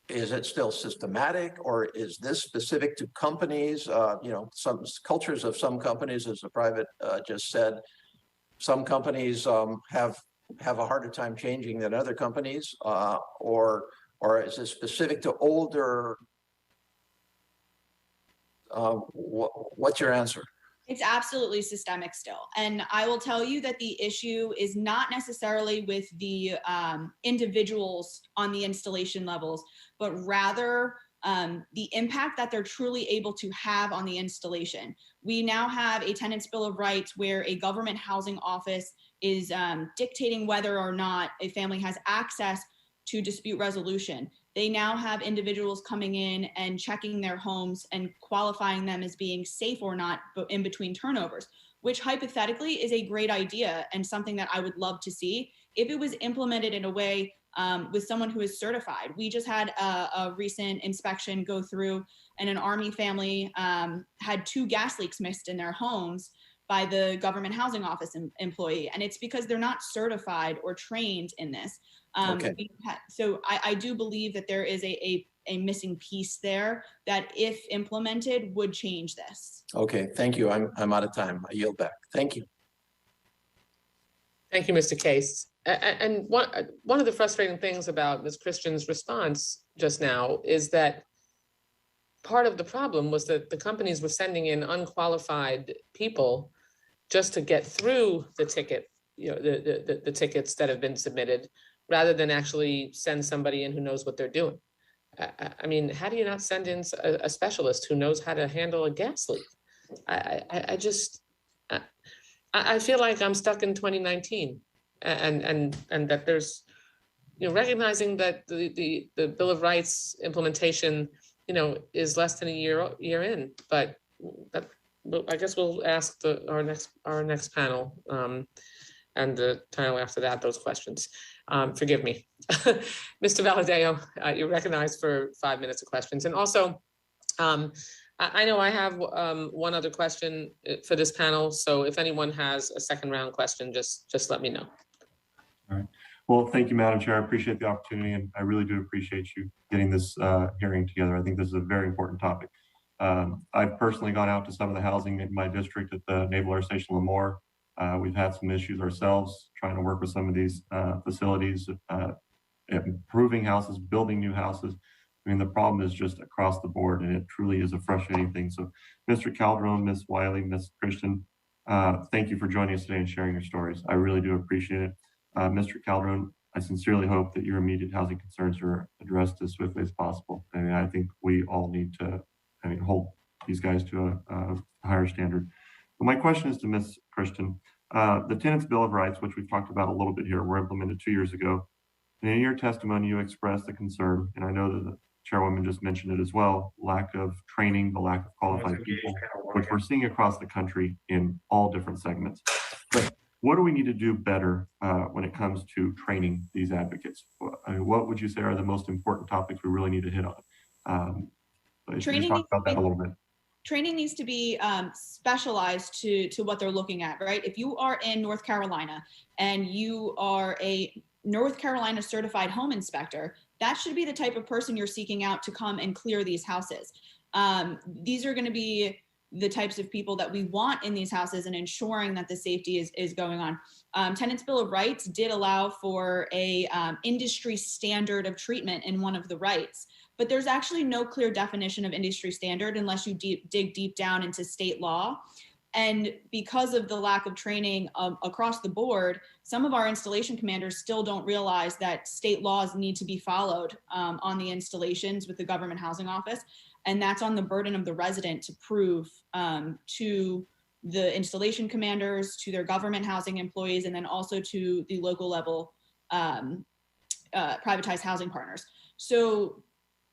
Is it still systematic, or is this specific to companies? Some cultures of some companies, as the private just said, some companies have a harder time changing than other companies, or or is it specific to older? What's your answer? It's absolutely systemic still. And I will tell you that the issue is not necessarily with the individuals on the installation levels, but rather the impact that they're truly able to have on the installation. We now have a tenant's bill of rights where a government housing office is dictating whether or not a family has access to dispute resolution. They now have individuals coming in and checking their homes and qualifying them as being safe or not in between turnovers, which hypothetically is a great idea and something that I would love to see if it was implemented in a way with someone who is certified. We just had a recent inspection go through, and an Army family had 2 gas leaks missed in their homes by the government housing office employee. And it's because they're not certified or trained in this. Okay. So I do believe that there is a missing piece there that, if implemented, would change this. Okay, thank you. I'm out of time. I yield back. Thank you. Thank you, Mr. Case. And one of the frustrating things about Ms. Christian's response just now is that part of the problem was that the companies were sending in unqualified people just to get through the ticket, the tickets that have been submitted, rather than actually send somebody in who knows what they're doing. I mean, how do you not send in a specialist who knows how to handle a gas leak? I feel like I'm stuck in 2019, and that there's, recognizing that the Bill of Rights implementation, is less than a year in, but I guess we'll ask our next panel and the panel after that those questions. Forgive me. Mr. Valadeo, you're recognized for 5 minutes of questions. And also, I know I have one other question for this panel. So if anyone has a second round question, just let me know. All right. Well, thank you, Madam Chair. I appreciate the opportunity, and I really do appreciate you getting this hearing together. I think this is a very important topic. I've personally gone out to some of the housing in my district at the Naval Air Station Lemoore. We've had some issues ourselves trying to work with some of these facilities, improving houses, building new houses. I mean, the problem is just across the board, and it truly is a frustrating thing. So, Mr. Calderon, Ms. Wiley, Ms. Christian, thank you for joining us today and sharing your stories. I really do appreciate it. Mr. Calderon, I sincerely hope that your immediate housing concerns are addressed as swiftly as possible. I mean, I think we all need to, hold these guys to a higher standard. But my question is to Ms. Christian. The Tenants' Bill of Rights, which we've talked about a little bit here, were implemented 2 years ago. And in your testimony, you expressed the concern, and I know that the chairwoman just mentioned it as well, lack of training, the lack of qualified people, which we're seeing across the country in all different segments. But what do we need to do better when it comes to training these advocates? What would you say are the most important topics we really need to hit on? Training talk about that a little bit. Training needs to be specialized to what they're looking at, right? If you are in North Carolina and you are a North Carolina certified home inspector, that should be the type of person you're seeking out to come and clear these houses. These are going to be the types of people that we want in these houses and ensuring that the safety is going on. Tenants' Bill of Rights did allow for a industry standard of treatment in one of the rights, but there's actually no clear definition of industry standard unless you dig deep down into state law. And because of the lack of training across the board, some of our installation commanders still don't realize that state laws need to be followed on the installations with the government housing office. And that's on the burden of the resident to prove to the installation commanders, to their government housing employees, and then also to the local level privatized housing partners. So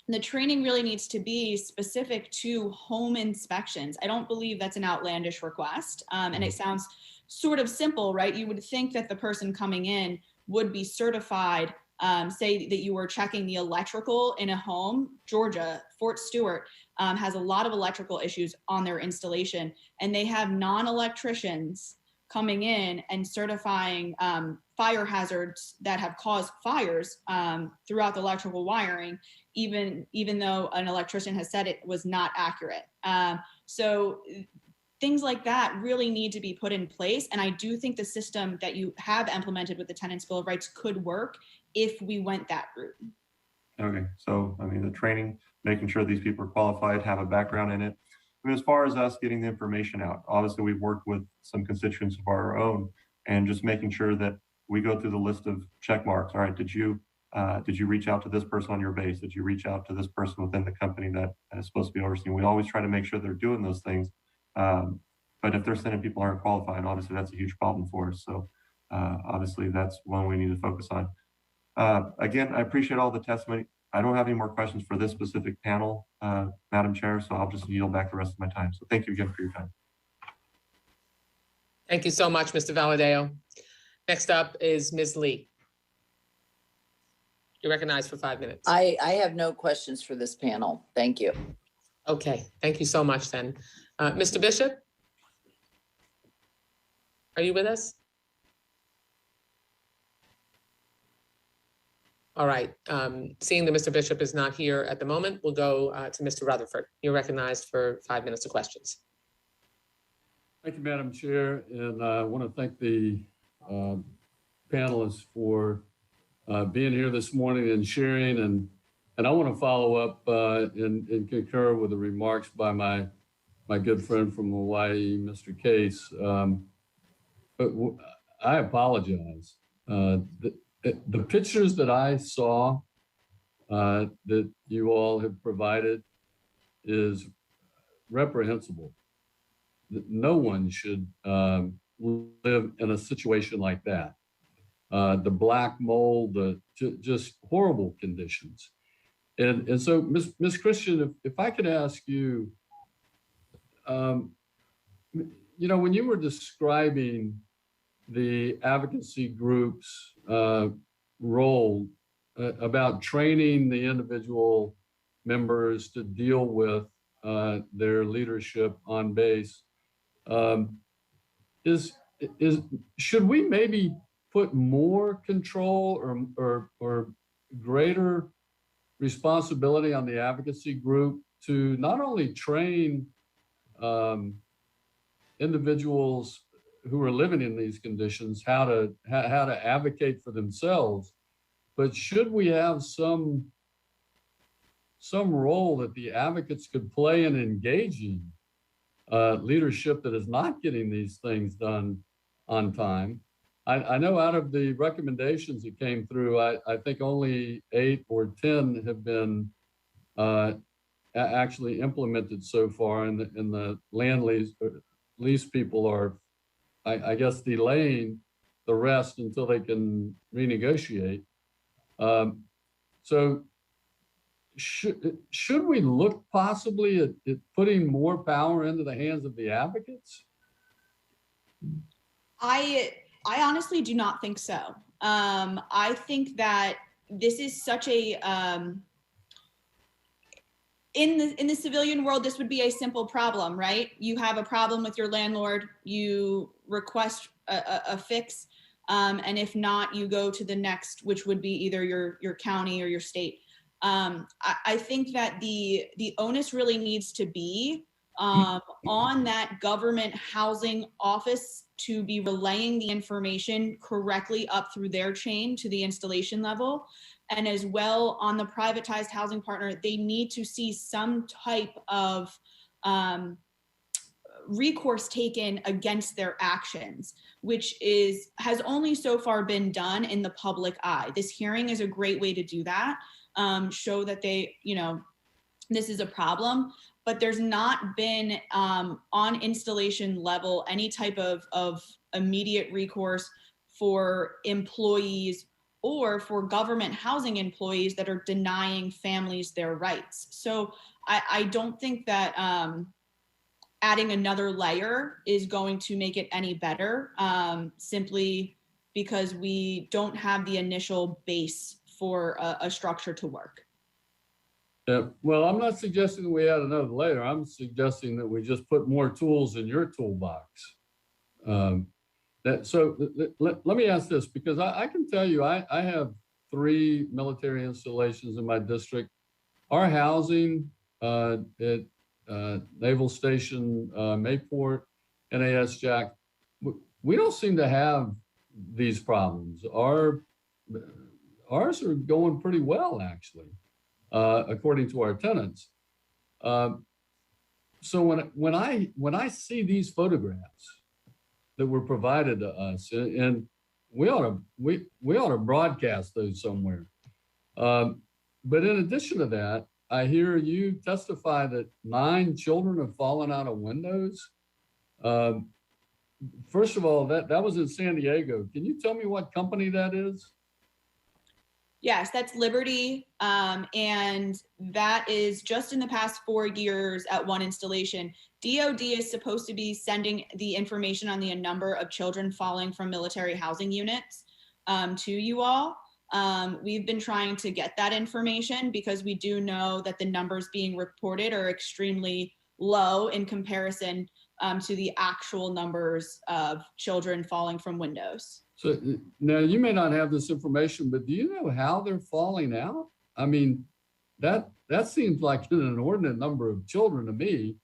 the training really needs to be specific to home inspections. I don't believe that's an outlandish request. And it sounds sort of simple, right? You would think that the person coming in would be certified. Say that you were checking the electrical in a home. Georgia, Fort Stewart has a lot of electrical issues on their installation, and they have non-electricians coming in and certifying fire hazards that have caused fires throughout the electrical wiring, even though an electrician has said it was not accurate. So things like that really need to be put in place. And I do think the system that you have implemented with the Tenants' Bill of Rights could work if we went that route. Okay, so I mean, the training, making sure these people are qualified, have a background in it. I mean, as far as us getting the information out, obviously we've worked with some constituents of our own and just making sure that we go through the list of check marks. All right, did you reach out to this person on your base? Did you reach out to this person within the company that is supposed to be overseeing? We always try to make sure they're doing those things. But if they're sending people who aren't qualified, obviously that's a huge problem for us. So obviously that's one we need to focus on. Again, I appreciate all the testimony. I don't have any more questions for this specific panel, Madam Chair, so I'll just yield back the rest of my time. So thank you again for your time. Thank you so much, Mr. Valadeo. Next up is Ms. Lee. You're recognized for 5 minutes. I have no questions for this panel. Thank you. Okay, thank you so much then. Mr. Bishop? Are you with us? All right, seeing that Mr. Bishop is not here at the moment, we'll go to Mr. Rutherford. You're recognized for 5 minutes of questions. Thank you, Madam Chair, and I want to thank the panelists for being here this morning and sharing, and I want to follow up and concur with the remarks by my good friend from Hawaii, Mr. Case. But I apologize. The pictures that I saw that you all have provided is reprehensible. No one should live in a situation like that. The black mold, just horrible conditions. And so, Ms. Christian, if I could ask you, you know, when you were describing the advocacy group's role about training the individual members to deal with their leadership on base, should we maybe put more control or greater responsibility on the advocacy group to not only train individuals who are living in these conditions how to advocate for themselves, but should we have some role that the advocates could play in engaging leadership that is not getting these things done on time? I know out of the recommendations that came through, I think only 8 or 10 have been actually implemented so far, and the land lease people are, I guess, delaying the rest until they can renegotiate. So should we look possibly at putting more power into the hands of the advocates? I honestly do not think so. I think that this is such a in the civilian world, this would be a simple problem, right? You have a problem with your landlord, you request a fix, and if not, you go to the next, which would be either your county or your state. I think that the onus really needs to be on that government housing office to be relaying the information correctly up through their chain to the installation level. And as well on the privatized housing partner, they need to see some type of recourse taken against their actions, which has only so far been done in the public eye. This hearing is a great way to do that, show that they, this is a problem, but there's not been on installation level any type of immediate recourse for employees or for government housing employees that are denying families their rights. So I don't think that adding another layer is going to make it any better, simply because we don't have the initial base for a structure to work. Yeah, well, I'm not suggesting that we add another layer. I'm suggesting that we just put more tools in your toolbox. So let me ask this, because I can tell you, I have 3 military installations in my district. Our housing at Naval Station Mayport, NAS Jack, we don't seem to have these problems. Ours are going pretty well, actually. according to our tenants. So when I see these photographs that were provided to us, and we ought to broadcast those somewhere. But in addition to that, I hear you testify that 9 children have fallen out of windows. First of all, that was in San Diego. Can you tell me what company that is? Yes, that's Liberty. And that is just in the past 4 years at one installation. DOD is supposed to be sending the information on the number of children falling from military housing units to you all. We've been trying to get that information because we do know that the numbers being reported are extremely low in comparison to the actual numbers of children falling from windows. So now you may not have this information, but do you know how they're falling out? I mean, that seems like an inordinate number of children to me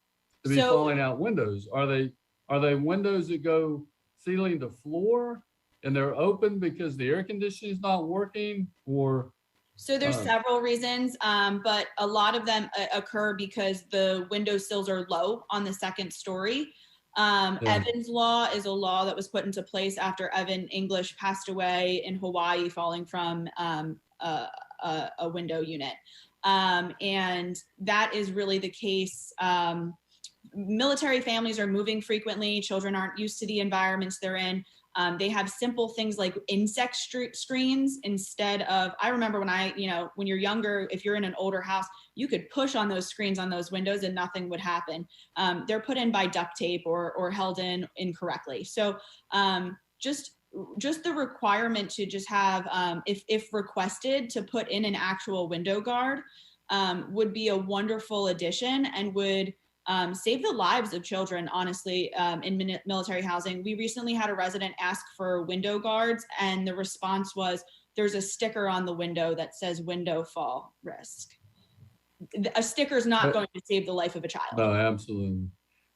to be falling out windows. Are they windows that go ceiling to floor and they're open because the air conditioning is not working, or? So there's several reasons, but a lot of them occur because the window sills are low on the second story. Evan's Law is a law that was put into place after Evan English passed away in Hawaii, falling from a window unit. And that is really the case. Military families are moving frequently. Children aren't used to the environments they're in. They have simple things like insect screens instead of, I remember when you're younger, if you're in an older house, you could push on those screens on those windows and nothing would happen. They're put in by duct tape or held in incorrectly. So just the requirement to just have, if requested, to put in an actual window guard would be a wonderful addition and would save the lives of children, honestly, in military housing. We recently had a resident ask for window guards, and the response was, there's a sticker on the window that says window fall risk. A sticker is not going to save the life of a child. No, absolutely.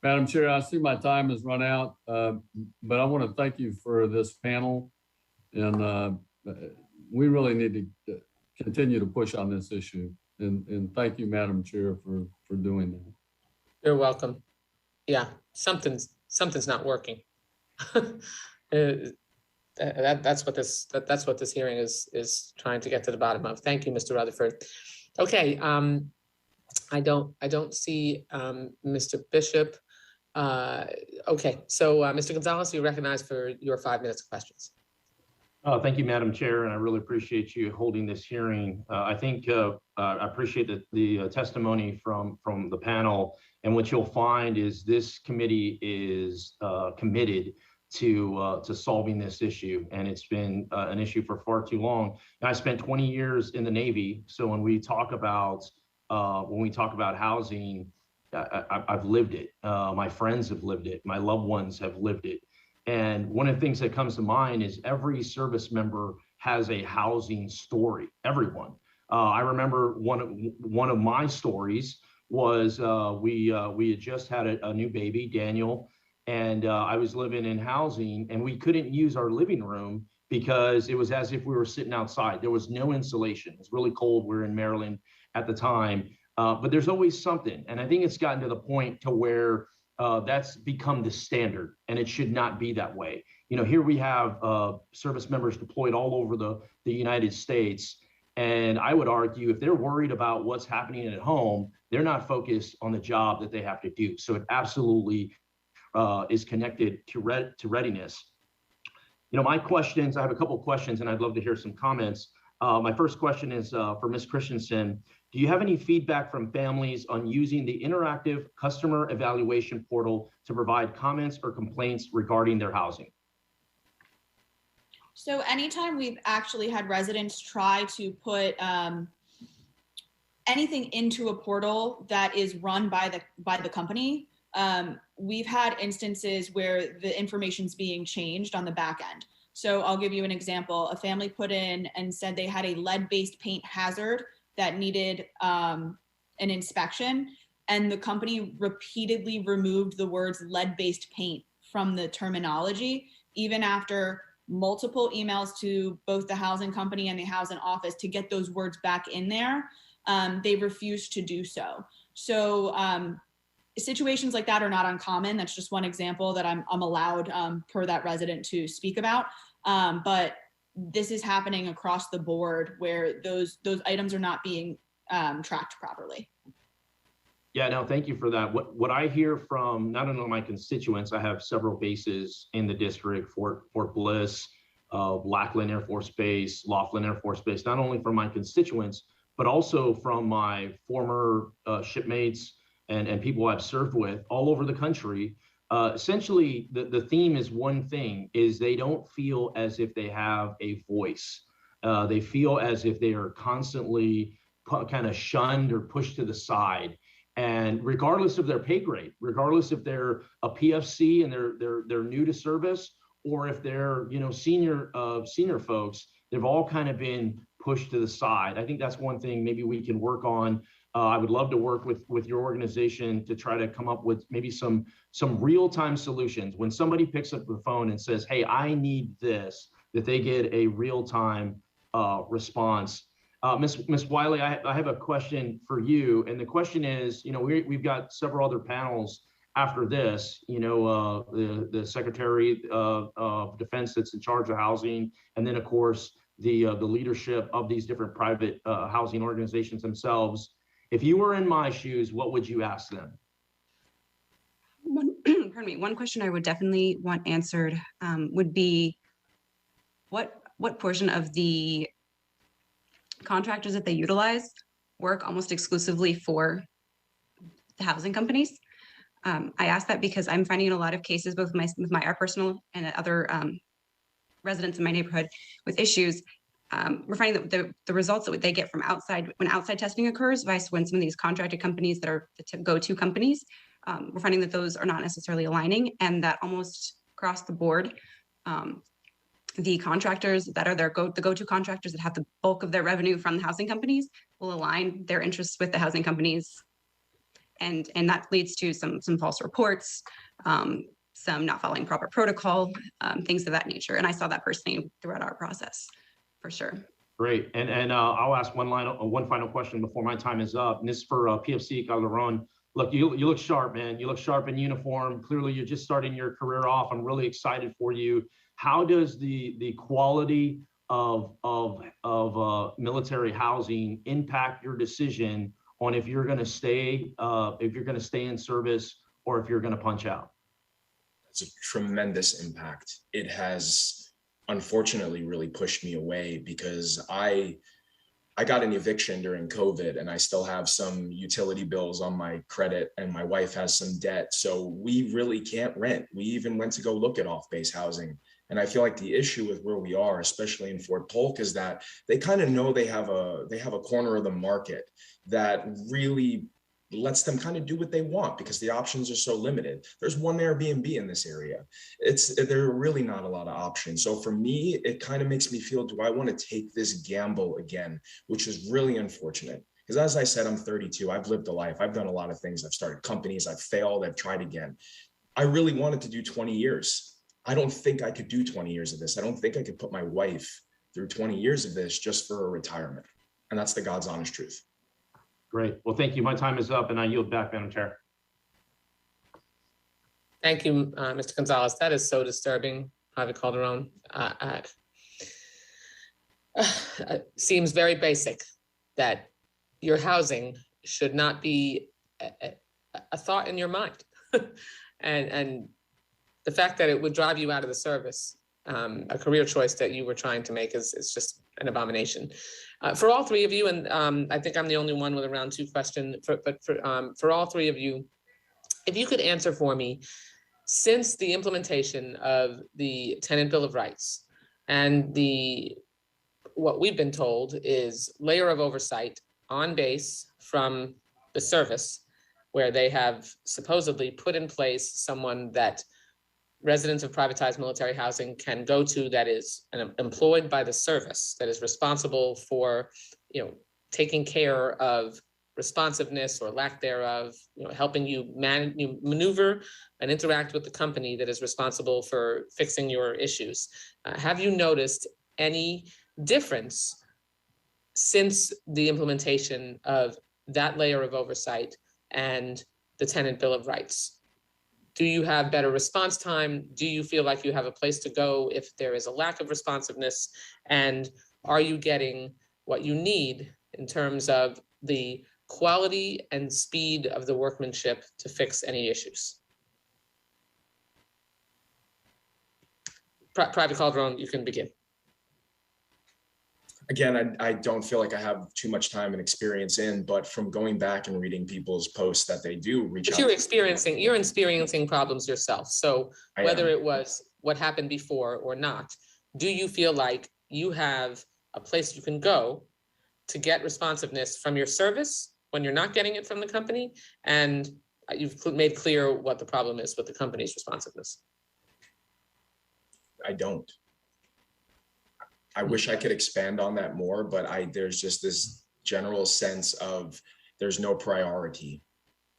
Madam Chair, I see my time has run out, but I want to thank you for this panel. And we really need to continue to push on this issue. And thank you, Madam Chair, for doing that. You're welcome. Yeah, something's not working. That's what this hearing is trying to get to the bottom of. Thank you, Mr. Rutherford. Okay, I don't see Mr. Bishop. Okay, so Mr. Gonzalez, you're recognized for your 5 minutes of questions. Thank you, Madam Chair, and I really appreciate you holding this hearing. I think I appreciate the testimony from the panel, and what you'll find is this committee is committed to solving this issue, and it's been an issue for far too long. And I spent 20 years in the Navy, so when we talk about housing, I've lived it. My friends have lived it. My loved ones have lived it. And one of the things that comes to mind is every service member has a housing story. Everyone. I remember one of my stories was we had just had a new baby, Daniel, and I was living in housing, and we couldn't use our living room because it was as if we were sitting outside. There was no insulation. It was really cold. We were in Maryland at the time, but there's always something. And I think it's gotten to the point to where that's become the standard, and it should not be that way. You know, here we have service members deployed all over the United States, and I would argue if they're worried about what's happening at home, they're not focused on the job that they have to do. So it absolutely is connected to readiness. You know, my questions, I have a couple of questions, and I'd love to hear some comments. My first question is for Ms. Christensen. Do you have any feedback from families on using the interactive customer evaluation portal to provide comments or complaints regarding their housing? So anytime we've actually had residents try to put anything into a portal that is run by the company, we've had instances where the information's being changed on the back end. So I'll give you an example. A family put in and said they had a lead-based paint hazard that needed an inspection, and the company repeatedly removed the words lead-based paint from the terminology, even after multiple emails to both the housing company and the housing office to get those words back in there. they refuse to do so. So situations like that are not uncommon. That's just one example that I'm allowed per that resident to speak about. But this is happening across the board where those items are not being tracked properly. Yeah, no, thank you for that. What I hear from not only my constituents, I have several bases in the district, Fort Bliss, Lackland Air Force Base, Laughlin Air Force Base, not only from my constituents, but also from my former shipmates and people I've served with all over the country. Essentially, the theme is one thing, is they don't feel as if they have a voice. They feel as if they are constantly kind of shunned or pushed to the side. And regardless of their pay grade, regardless if they're a PFC and they're new to service, or if they're senior folks, they've all kind of been pushed to the side. I think that's one thing maybe we can work on. I would love to work with your organization to try to come up with maybe some real-time solutions. When somebody picks up the phone and says, "Hey, I need this," that they get a real-time response. Ms. Wiley, I have a question for you, and the question is, we've got several other panels after this. The Secretary of Defense that's in charge of housing, and then of course the leadership of these different private housing organizations themselves. If you were in my shoes, what would you ask them? Pardon me. One question I would definitely want answered would be what portion of the contractors that they utilize work almost exclusively for the housing companies. I ask that because I'm finding in a lot of cases, both with our personal and other residents in my neighborhood with issues, we're finding that the results that they get from outside, when outside testing occurs, vice when some of these contracted companies that are the go-to companies, we're finding that those are not necessarily aligning, and that almost across the board, the contractors that are the go-to contractors that have the bulk of their revenue from the housing companies will align their interests with the housing companies. And that leads to some false reports, some not following proper protocol, things of that nature. And I saw that personally throughout our process, for sure. Great. And I'll ask one final question before my time is up. And this is for PFC Calderon. Look, you look sharp, man. You look sharp in uniform. Clearly, you're just starting your career off. I'm really excited for you. How does the quality of military housing impact your decision on if you're going to stay in service or if you're going to punch out? It's a tremendous impact. It has unfortunately really pushed me away because I got an eviction during COVID and I still have some utility bills on my credit and my wife has some debt. So we really can't rent. We even went to go look at off-base housing. And I feel like the issue with where we are, especially in Fort Polk, is that they kind of know they have a corner of the market that really lets them kind of do what they want because the options are so limited. There's one Airbnb in this area. There are really not a lot of options. So for me, it kind of makes me feel, do I want to take this gamble again, which is really unfortunate. Because as I said, I'm 32. I've lived a life. I've done a lot of things. I've started companies. I've failed. I've tried again. I really wanted to do 20 years. I don't think I could do 20 years of this. I don't think I could put my wife through 20 years of this just for a retirement. And that's the God's honest truth. Great. Well, thank you. My time is up and I yield back, Madam Chair. Thank you, Mr. Gonzalez. That is so disturbing, Private Calderon. Seems very basic that your housing should not be a thought in your mind. and the fact that it would drive you out of the service, a career choice that you were trying to make is just an abomination. For all three of you, and I think I'm the only one with a round two question, but for all three of you, if you could answer for me, since the implementation of the Tenant Bill of Rights and what we've been told is layer of oversight on base from the service, where they have supposedly put in place someone that residents of privatized military housing can go to that is employed by the service, that is responsible for, taking care of responsiveness or lack thereof, helping you maneuver and interact with the company that is responsible for fixing your issues. Have you noticed any difference since the implementation of that layer of oversight and the tenant bill of rights? Do you have better response time? Do you feel like you have a place to go if there is a lack of responsiveness? And are you getting what you need in terms of the quality and speed of the workmanship to fix any issues? Private Calderon, you can begin. Again, I don't feel like I have too much time and experience but from going back and reading people's posts that they do reach out. But you're experiencing problems yourself. So whether it was what happened before or not, do you feel like you have a place you can go to get responsiveness from your service when you're not getting it from the company? And you've made clear what the problem is with the company's responsiveness. I don't. I wish I could expand on that more, but there's just this general sense of there's no priority.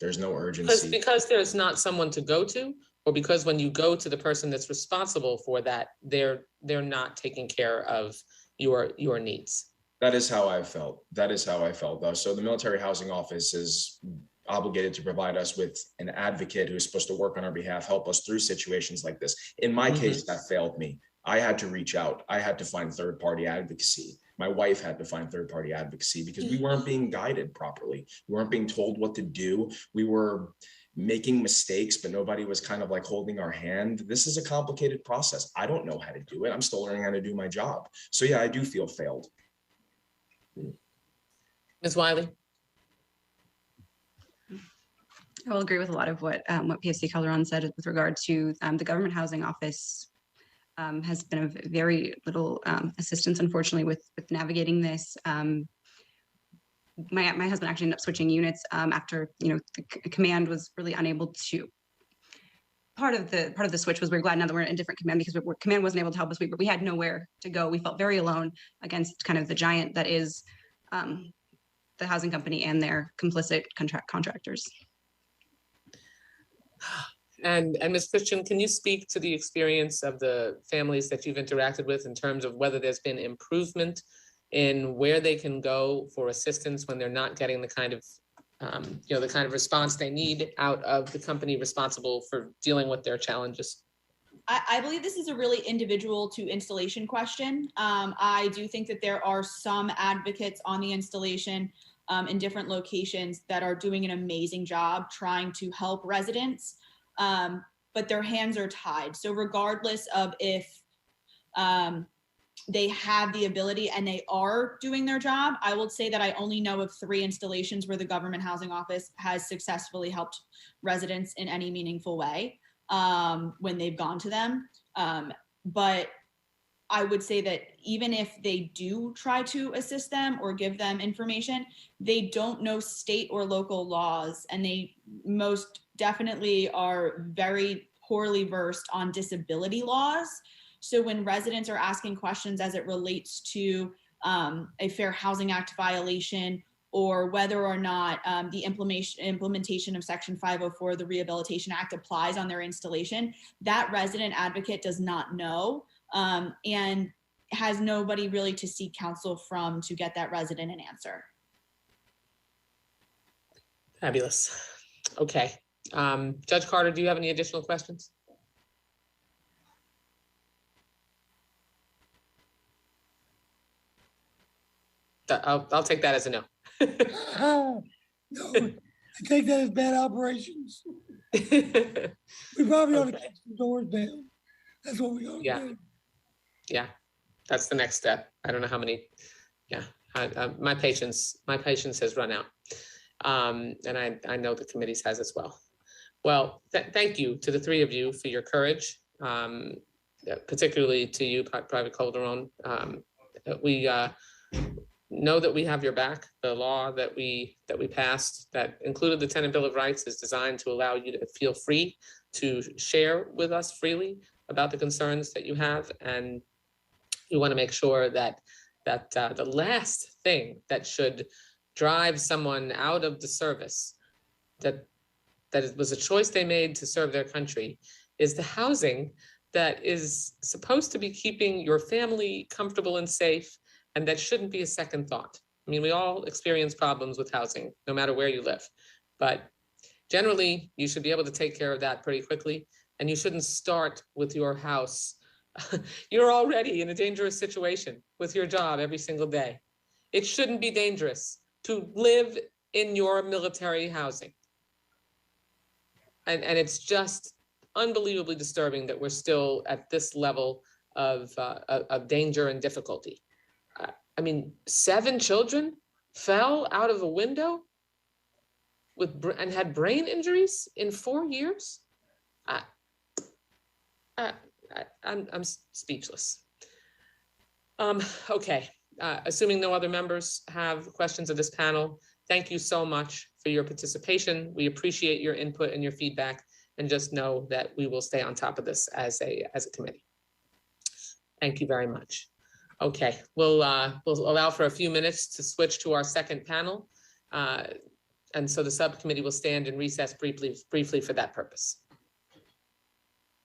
There's no urgency. Because there's not someone to go to, or because when you go to the person that's responsible for that, they're not taking care of your needs. That is how I felt. So the Military Housing Office is obligated to provide us with an advocate who is supposed to work on our behalf, help us through situations like this. In my case, that failed me. I had to reach out. I had to find third-party advocacy. My wife had to find third-party advocacy because we weren't being guided properly. We weren't being told what to do. We were making mistakes, but nobody was kind of like holding our hand. This is a complicated process. I don't know how to do it. I'm still learning how to do my job. So yeah, I do feel failed. Ms. Wiley? I will agree with a lot of what PFC Calderon said with regard to the Government Housing Office has been of very little assistance, unfortunately, with navigating this. My husband actually ended up switching units after the command was really unable to. Part of the switch was we're glad now that we're in a different command because command wasn't able to help us. We had nowhere to go. We felt very alone against kind of the giant that is the housing company and their complicit contractors. And Ms. Christian, can you speak to the experience of the families that you've interacted with in terms of whether there's been improvement in where they can go for assistance when they're not getting the kind of the kind of response they need out of the company responsible for dealing with their challenges? I believe this is a really individual to installation question. I do think that there are some advocates on the installation in different locations that are doing an amazing job trying to help residents, but their hands are tied. So regardless of if they have the ability and they are doing their job, I will say that I only know of 3 installations where the Government Housing Office has successfully helped residents in any meaningful way when they've gone to them. But I would say that even if they do try to assist them or give them information, they don't know state or local laws, and they most definitely are very poorly versed on disability laws. So when residents are asking questions as it relates to a Fair Housing Act violation, or whether or not the implementation of Section 504 of the Rehabilitation Act applies on their installation, that resident advocate does not know and has nobody really to seek counsel from to get that resident an answer. Fabulous. Okay. Judge Carter, do you have any additional questions? I'll take that as a no. No, I take that as bad operations. We probably ought to kick some doors down. That's what we ought to do. Yeah, that's the next step. I don't know how many. Yeah, my patience has run out, and I know the committees has as well. Well, thank you to the 3 of you for your courage, particularly to you, Private Calderon. We know that we have your back. The law that we passed that included the Tenant Bill of Rights is designed to allow you to feel free to share with us freely about the concerns that you have, and we want to make sure that the last thing that should drive someone out of the service, that it was a choice they made to serve their country, is the housing that is supposed to be keeping your family comfortable and safe, and that shouldn't be a second thought. I mean, we all experience problems with housing, no matter where you live. But generally, you should be able to take care of that pretty quickly. And you shouldn't start with your house. You're already in a dangerous situation with your job every single day. It shouldn't be dangerous to live in your military housing. And it's just unbelievably disturbing that we're still at this level of danger and difficulty. I mean, 7 children fell out of a window and had brain injuries in 4 years. I'm speechless. Okay, assuming no other members have questions of this panel, thank you so much for your participation. We appreciate your input and your feedback, and just know that we will stay on top of this as a committee. Thank you very much. Okay, we'll allow for a few minutes to switch to our second panel. And so the subcommittee will stand in recess briefly for that purpose.